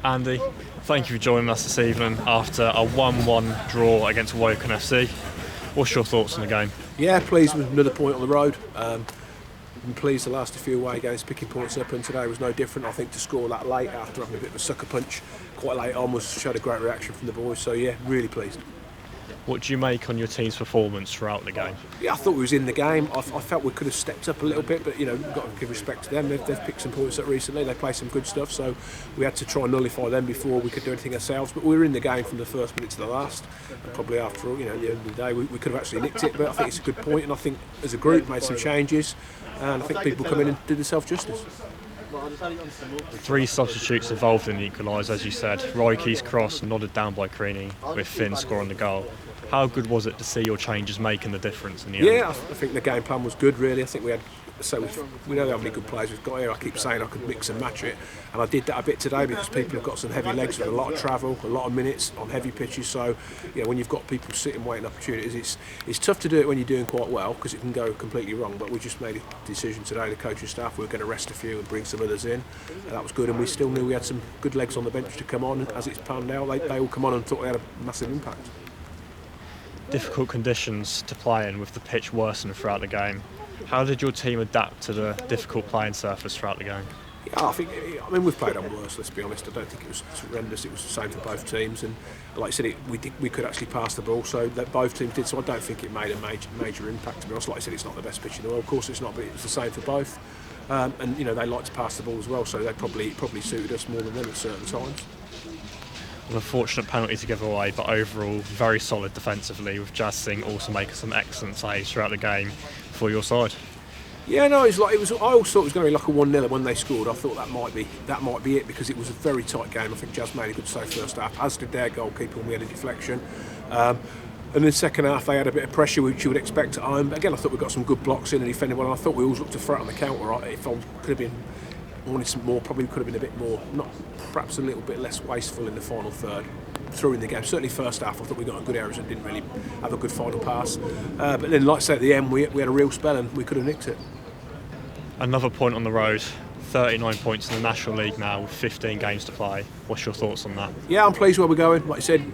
Andy, thank you for joining us this evening after a 1-1 draw against Woking FC. What's your thoughts on the game? Yeah, pleased with another point on the road. Been pleased the last few away games picking points up, and today was no different. I think to score that late after having a bit of a sucker punch quite late on showed a great reaction from the boys. So yeah, really pleased. What do you make on your team's performance throughout the game? Yeah, I thought we was in the game. I felt we could have stepped up a little bit, but we've got to give respect to them. They've picked some points up recently. They played some good stuff, so we had to try and nullify them before we could do anything ourselves. But we were in the game from the first minute to the last. And probably after all, at the end of the day, we could have actually nicked it. But I think it's a good point, and I think as a group made some changes, and I think people come in and did themselves justice. 3 substitutes involved in the equaliser, as you said. Rikey's cross nodded down by Creaney, with Finn scoring the goal. How good was it to see your changes making the difference in the end? Yeah, I think the game plan was good, really. I think we had, we know how many good players we've got here. I keep saying I could mix and match it, and I did that a bit today because people have got some heavy legs with a lot of travel, a lot of minutes on heavy pitches. So, when you've got people sitting waiting opportunities, it's tough to do it when you're doing quite well because it can go completely wrong. But we just made a decision today, the coaching staff, we were going to rest a few and bring some others in, and that was good. And we still knew we had some good legs on the bench to come on. And as it's panned out, they all come on and thought they had a massive impact. Difficult conditions to play in with the pitch worsening throughout the game. How did your team adapt to the difficult playing surface throughout the game? Yeah, I mean we've played on worse, let's be honest. I don't think it was horrendous. It was the same for both teams, and like I said, we could actually pass the ball, so that both teams did. So I don't think it made a major impact. To be honest, like I said, it's not the best pitch in the world. Of course, it's not, but it was the same for both. And they like to pass the ball as well, so they probably suited us more than them at certain times. An unfortunate penalty to give away, but overall very solid defensively, with Jazz Singh also making some excellent saves throughout the game for your side. Yeah, no, it was. I always thought it was going to be like a 1-0 when they scored. I thought that might be it because it was a very tight game. I think Jazz made a good save first half, as did their goalkeeper when we had a deflection. And in the second half, they had a bit of pressure, which you would expect at home. But again, I thought we got some good blocks in and defended well. I thought we always looked to threat on the counter. If I could have been wanted some more, probably could have been a bit more, not perhaps a little bit less wasteful in the final third. Through in the game, certainly first half, I thought we got on good areas and didn't really have a good final pass. But then, like I said, at the end, we had a real spell and we could have nicked it. Another point on the road, 39 points in the National League now with 15 games to play. What's your thoughts on that? Yeah, I'm pleased where we're going. Like I said,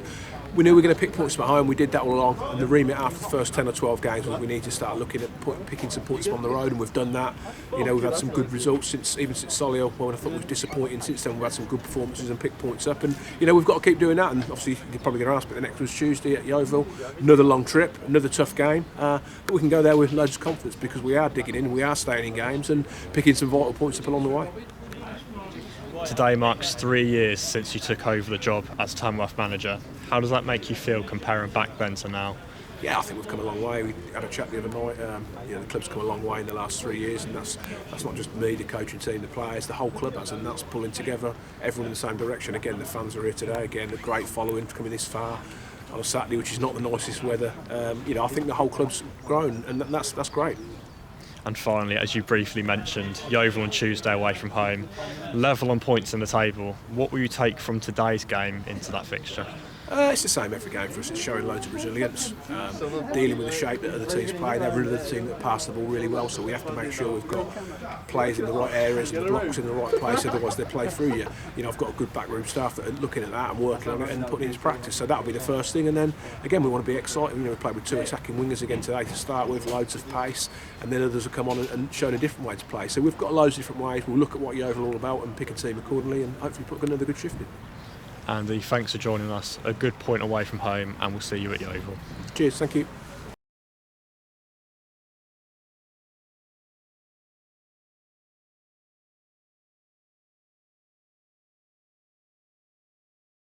we knew we were going to pick points from home. We did that all along. And the remit after the first 10 or 12 games was we need to start looking at picking some points from the road, and we've done that. We've had some good results since Solihull, when I thought it was disappointing. Since then, we've had some good performances and picked points up. And we've got to keep doing that. And obviously, you're probably going to ask, but the next one's Tuesday at Yeovil. Another long trip, another tough game. But we can go there with loads of confidence because we are digging in, we are staying in games and picking some vital points up along the way. Today marks 3 years since you took over the job as Tamworth manager. How does that make you feel comparing back then to now? Yeah, I think we've come a long way. We had a chat the other night. The club's come a long way in the last 3 years, and that's not just me, the coaching team, the players, the whole club has, and that's pulling together everyone in the same direction. Again, the fans are here today. Again, a great following coming this far on a Saturday, which is not the nicest weather. I think the whole club's grown, and that's great. And finally, as you briefly mentioned, Yeovil on Tuesday away from home, level on points in the table. What will you take from today's game into that fixture? It's the same every game for us. It's showing loads of resilience, dealing with the shape that other teams play. They're really the team that pass the ball really well, so we have to make sure we've got players in the right areas and the blocks in the right place, otherwise they play through you. I've got a good backroom staff that are looking at that and working on it and putting it into practice, so that'll be the first thing. And then again, we want to be excited. We played with 2 attacking wingers again today to start with, loads of pace, and then others will come on and show a different way to play. So we've got loads of different ways. We'll look at what Yeovil are all about and pick a team accordingly and hopefully put another good shift in. Andy, thanks for joining us. A good point away from home, and we'll see you at Yeovil. Cheers, thank you.